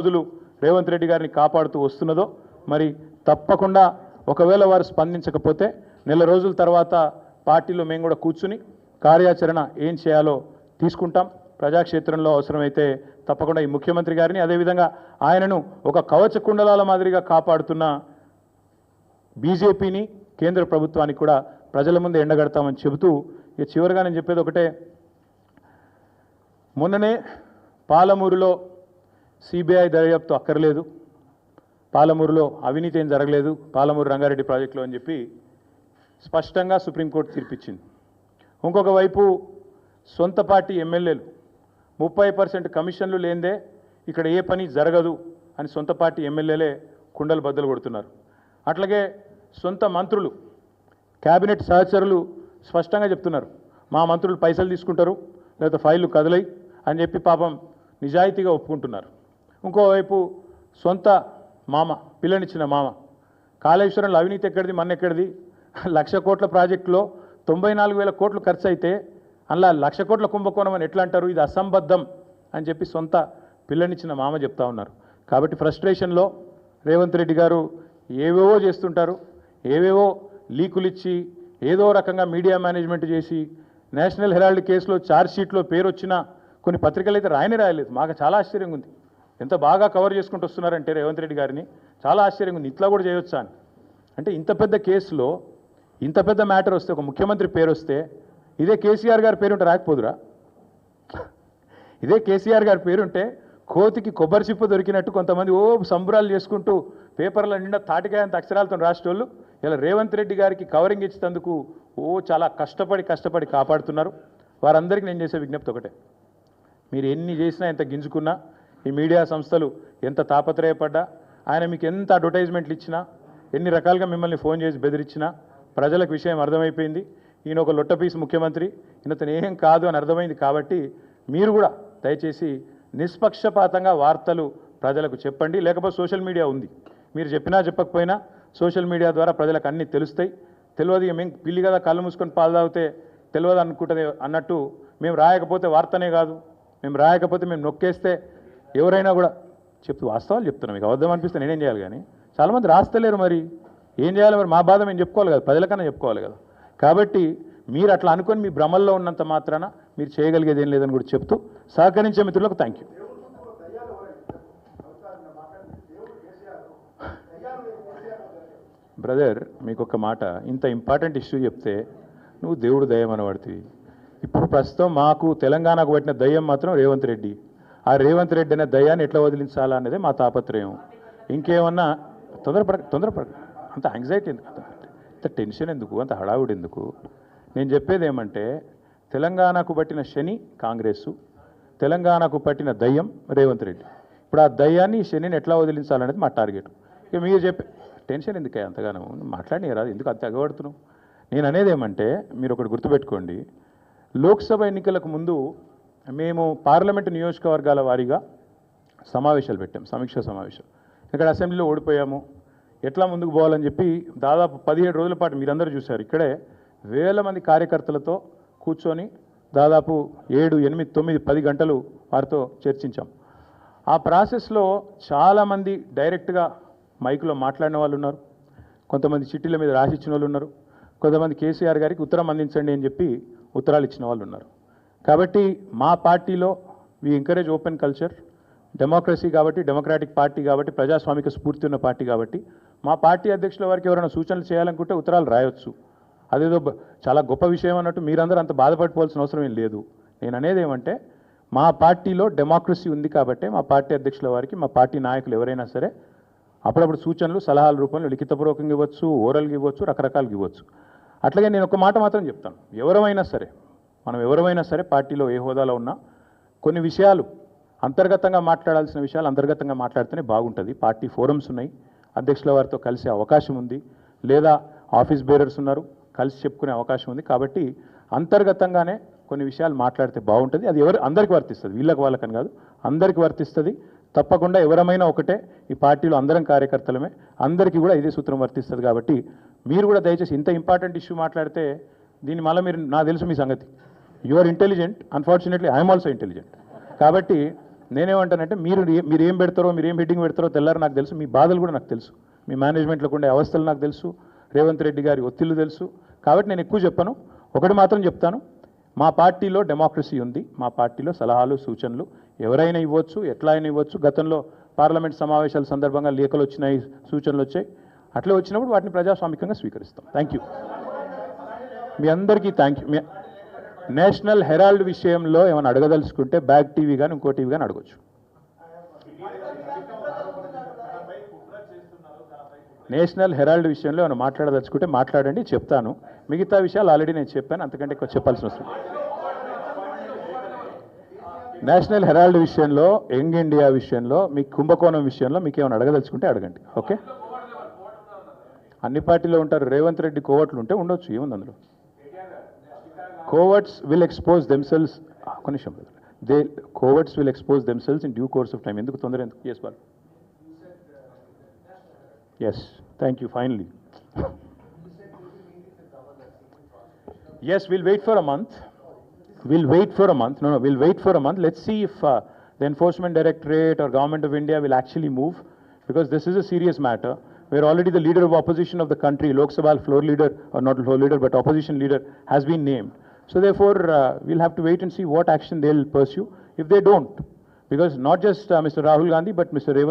రోజులు రేవంత్ రెడ్డి గారిని కాపాడుతూ వస్తున్నదో మరి తప్పకుండా ఒకవేళ వారు స్పందించకపోతే నెల రోజుల తర్వాత పార్టీలో మేము కూడా కూర్చుని కార్యాచరణ ఏం చేయాలో తీసుకుంటాం. ప్రజాక్షేత్రంలో అవసరమైతే తప్పకుండా ఈ ముఖ్యమంత్రి గారిని అదేవిధంగా ఆయనను ఒక కవచ కుండలాల మాదిరిగా కాపాడుతున్న బీజేపీని కేంద్ర ప్రభుత్వానికి కూడా ప్రజల ముందు ఎండగడతామని చెబుతూ ఇక చివరిగా నేను చెప్పేది ఒకటే. మొన్ననే పాలమూరులో సిబిఐ దర్యాప్తు అక్కర్లేదు, పాలమూరులో అవినీతి ఏం జరగలేదు పాలమూరు రంగారెడ్డి ప్రాజెక్టులో అని చెప్పి స్పష్టంగా సుప్రీంకోర్టు తీర్పిచ్చింది. ఇంకొక వైపు సొంత పార్టీ ఎమ్మెల్యేలు 30% కమిషన్లు లేనిదే ఇక్కడ ఏ పని జరగదు అని సొంత పార్టీ ఎమ్మెల్యేలే కుండలు బద్దలు కొడుతున్నారు. అట్లాగే సొంత మంత్రులు క్యాబినెట్ సహచరులు స్పష్టంగా చెప్తున్నారు, మా మంత్రులు పైసలు తీసుకుంటారు లేకపోతే ఫైళ్ళు కదలై అని చెప్పి పాపం నిజాయితీగా ఒప్పుకుంటున్నారు. ఇంకోవైపు సొంత మామ పిల్లనిచ్చిన మామ కాళేశ్వరంలో అవినీతి ఎక్కడిది మన ఎక్కడిది, 1,00,000 కోట్ల ప్రాజెక్టులో 94,000 కోట్లు ఖర్చు అయితే అలా 1,00,000 కోట్ల కుంభకోణం అని ఎట్లా అంటారు, ఇది అసంబద్ధం అని చెప్పి సొంత పిల్లనిచ్చిన మామ చెప్తా ఉన్నారు. కాబట్టి ఫ్రస్ట్రేషన్లో రేవంత్ రెడ్డి గారు ఏవేవో చేస్తుంటారు, ఏవేవో లీకులు ఇచ్చి ఏదో రకంగా మీడియా మేనేజ్మెంట్ చేసి నేషనల్ హెరాల్డ్ కేసులో ఛార్జ్షీట్లో పేరు వచ్చిన కొన్ని పత్రికలు అయితే రాయలేదు. మాకు చాలా ఆశ్చర్యంగా ఉంది, ఎంత బాగా కవర్ చేసుకుంటూ వస్తున్నారంటే రేవంత్ రెడ్డి గారిని చాలా ఆశ్చర్యంగా ఉంది. ఇట్లా కూడా చేయొచ్చా అని. అంటే ఇంత పెద్ద కేసులో ఇంత పెద్ద మ్యాటర్ వస్తే ఒక ముఖ్యమంత్రి పేరు వస్తే ఇదే కేసీఆర్ గారి పేరుంటే రాకపోదురా? ఇదే కేసీఆర్ గారి పేరుంటే కోతికి కొబ్బరి చిప్ప దొరికినట్టు కొంతమంది సంబరాలు చేసుకుంటూ పేపర్ల నిండా తాటికాయంత అక్షరాలతో రాసేటోళ్ళు ఇలా రేవంత్ రెడ్డి గారికి కవరింగ్ ఇచ్చేందుకు చాలా కష్టపడి కాపాడుతున్నారు. వారందరికీ నేను చేసే విజ్ఞప్తి ఒకటే, మీరు ఎన్ని చేసినా ఎంత గింజుకున్నా ఈ మీడియా సంస్థలు ఎంత తాపత్రయపడ్డా ఆయన మీకు ఎంత అడ్వర్టైజ్మెంట్లు ఇచ్చినా ఎన్ని రకాలుగా మిమ్మల్ని ఫోన్ చేసి బెదిరించినా ప్రజలకు విషయం అర్థమైపోయింది. ఈయన ఒక లొట్టపీసు ముఖ్యమంత్రి, ఈయనతను ఏం కాదు అని అర్థమైంది. కాబట్టి మీరు కూడా దయచేసి నిష్పక్షపాతంగా వార్తలు ప్రజలకు చెప్పండి. లేకపోతే సోషల్ మీడియా ఉంది, మీరు చెప్పినా చెప్పకపోయినా సోషల్ మీడియా ద్వారా ప్రజలకు అన్నీ తెలుస్తాయి. తెలియదు ఇక మేము పిల్లి కదా కళ్ళు మూసుకొని పాలు తాగితే తెలియదు అనుకుంటుంది అన్నట్టు మేము రాయకపోతే వార్తనే కాదు, మేము రాయకపోతే మేము నొక్కేస్తే ఎవరైనా కూడా వాస్తవాలు చెప్తున్నాం. మీకు అబద్ధం అనిపిస్తే నేనేం చేయాలి? కానీ చాలామంది రాస్తలేరు, మరి ఏం చేయాలి? మరి మా బాధ మేము చెప్పుకోవాలి కదా, ప్రజలకన్నా చెప్పుకోవాలి కదా. కాబట్టి మీరు అట్లా అనుకొని మీ భ్రమల్లో ఉన్నంత మాత్రాన మీరు చేయగలిగేది ఏం లేదని కూడా చెప్తూ సహకరించే మిత్రులకు థ్యాంక్ యూ. బ్రదర్, మీకు ఒక మాట, ఇంత ఇంపార్టెంట్ ఇష్యూ చెప్తే నువ్వు దేవుడు దయ్యం అనబడుతుంది. ఇప్పుడు ప్రస్తుతం మాకు తెలంగాణకు పట్టిన దయ్యం మాత్రం రేవంత్ రెడ్డి. ఆ రేవంత్ రెడ్డి అనే దయ్యాన్ని ఎట్లా వదిలించాలా అనేది మా తాపత్రయం. ఇంకేమన్నా తొందరపడ అంత యాంగ్జైటీ ఎందుకు, అంత టెన్షన్ ఎందుకు, అంత హడావుడి ఎందుకు? నేను చెప్పేది ఏమంటే తెలంగాణకు పట్టిన శని కాంగ్రెస్సు, తెలంగాణకు పట్టిన దయ్యం రేవంత్ రెడ్డి. ఇప్పుడు ఆ దయ్యాన్ని శనిని ఎట్లా వదిలించాలనేది మా టార్గెట్. ఇక మీరు చెప్పే టెన్షన్ ఎందుకే అంతగానో మాట్లాడినారా, ఎందుకు అంత ఎగబడుతున్నావు? నేను అనేది ఏమంటే మీరు ఒకటి గుర్తుపెట్టుకోండి, లోక్సభ ఎన్నికలకు ముందు మేము పార్లమెంటు నియోజకవర్గాల వారీగా సమావేశాలు పెట్టాం, సమీక్షా సమావేశం. ఇక్కడ అసెంబ్లీలో ఓడిపోయాము, ఎట్లా ముందుకు పోవాలని చెప్పి దాదాపు 17 రోజుల పాటు మీరందరూ చూశారు. ఇక్కడే వేల మంది కార్యకర్తలతో కూర్చొని దాదాపు 7, 8, 9, 10 గంటలు వారితో చర్చించాం. ఆ ప్రాసెస్లో చాలామంది డైరెక్ట్గా మైకులో మాట్లాడిన వాళ్ళు ఉన్నారు, కొంతమంది చిట్టీల మీద రాసిచ్చిన వాళ్ళు ఉన్నారు, కొంతమంది కేసీఆర్ గారికి ఉత్తరం అందించండి అని చెప్పి ఉత్తరాలు ఇచ్చిన వాళ్ళు ఉన్నారు. కాబట్టి మా పార్టీలో we encourage open culture, democracy కాబట్టి, డెమోక్రాటిక్ పార్టీ కాబట్టి, ప్రజాస్వామిక స్ఫూర్తి ఉన్న పార్టీ కాబట్టి మా పార్టీ అధ్యక్షుల వారికి ఎవరైనా సూచనలు చేయాలనుకుంటే ఉత్తరాలు రాయొచ్చు. అదేదో చాలా గొప్ప విషయం అన్నట్టు మీరందరూ అంత బాధపడిపోవాల్సిన అవసరం ఏం లేదు. నేను అనేది ఏమంటే మా పార్టీలో డెమోక్రసీ ఉంది కాబట్టి మా పార్టీ అధ్యక్షుల వారికి మా పార్టీ నాయకులు ఎవరైనా సరే అప్పుడప్పుడు సూచనలు సలహాల రూపంలో లిఖితపూర్వకంగా ఇవ్వచ్చు, ఓరల్గా ఇవ్వచ్చు, రకరకాలుగా ఇవ్వచ్చు. అట్లాగే నేను ఒక మాట మాత్రం చెప్తాను, మనం ఎవరైనా సరే పార్టీలో ఏ హోదాలో ఉన్నా కొన్ని విషయాలు అంతర్గతంగా మాట్లాడాల్సిన విషయాలు అంతర్గతంగా మాట్లాడితేనే బాగుంటుంది. పార్టీ ఫోరమ్స్ ఉన్నాయి, అధ్యక్షుల వారితో కలిసే అవకాశం ఉంది, లేదా ఆఫీస్ బేరర్స్ ఉన్నారు, కలిసి చెప్పుకునే అవకాశం ఉంది. కాబట్టి అంతర్గతంగానే కొన్ని విషయాలు మాట్లాడితే బాగుంటుంది. అది అందరికీ వర్తిస్తుంది, వీళ్ళకి వాళ్ళకని కాదు, అందరికీ వర్తిస్తుంది. తప్పకుండా ఎవరమైనా ఒకటే, ఈ పార్టీలో అందరం కార్యకర్తలమే, అందరికీ కూడా ఇదే సూత్రం వర్తిస్తుంది. కాబట్టి మీరు కూడా దయచేసి ఇంత ఇంపార్టెంట్ ఇష్యూ మాట్లాడితే దీన్ని మళ్ళీ మీరు, నాకు తెలుసు మీ సంగతి, you are intelligent, unfortunately I'm also intelligent. కాబట్టి నేనేమంటానంటే మీరు ఏం పెడతారో, మీరు ఏం హెడ్డింగ్ పెడతారో తెల్లారు నాకు తెలుసు, మీ బాధలు కూడా నాకు తెలుసు, మీ మేనేజ్మెంట్లోకి ఉండే అవస్థలు నాకు తెలుసు, రేవంత్ రెడ్డి గారి ఒత్తిళ్లు తెలుసు. కాబట్టి నేను ఎక్కువ చెప్పను. ఒకటి మాత్రం చెప్తాను, మా పార్టీలో డెమోక్రసీ ఉంది, మా పార్టీలో సలహాలు సూచనలు ఎవరైనా ఇవ్వచ్చు, ఎట్లా అయినా ఇవ్వచ్చు. గతంలో పార్లమెంట్ సమావేశాల సందర్భంగా లేఖలు వచ్చినాయి, సూచనలు వచ్చాయి. అట్లా వచ్చినప్పుడు వాటిని ప్రజాస్వామికంగా స్వీకరిస్తాం. థ్యాంక్ యూ, మీ అందరికీ థ్యాంక్ యూ. నేషనల్ హెరాల్డ్ విషయంలో ఏమైనా అడగదలుచుకుంటే బ్యాక్ టీవీ కానీ ఇంకో టీవీ కానీ అడగచ్చు. నేషనల్ హెరాల్డ్ విషయంలో ఏమైనా మాట్లాడదలుచుకుంటే మాట్లాడండి, చెప్తాను. మిగతా విషయాలు ఆల్రెడీ నేను చెప్పాను, అంతకంటే ఎక్కువ చెప్పాల్సిన అవసరం. నేషనల్ హెరాల్డ్ విషయంలో, యంగ్ ఇండియా విషయంలో, మీ కుంభకోణం విషయంలో మీకు ఏమైనా అడగదలుచుకుంటే అడగండి. ఓకే, అన్ని పార్టీలో ఉంటారు. రేవంత్ రెడ్డి కోవట్లు ఉంటే ఉండొచ్చు, ఏముంది అందులో. Coverts will expose themselves. Coverts will expose themselves in due course of time. ఎందుకు తొందర ఎందుకు? Yes, Bal. Yes, thank you. Finally. Yes, we'll wait for a month. We'll wait for a month. No, we'll wait for a month. Let's see if the Enforcement Directorate or Government of India will actually move, because this is a serious matter. Where already the leader of opposition of the country, Lok Sabha floor leader, or not floor leader, but opposition leader, has been named. So therefore, we'll have to wait and see what action they'll pursue if they don't. Because not just Mr. Rahul Gandhi, but Mr. Revanth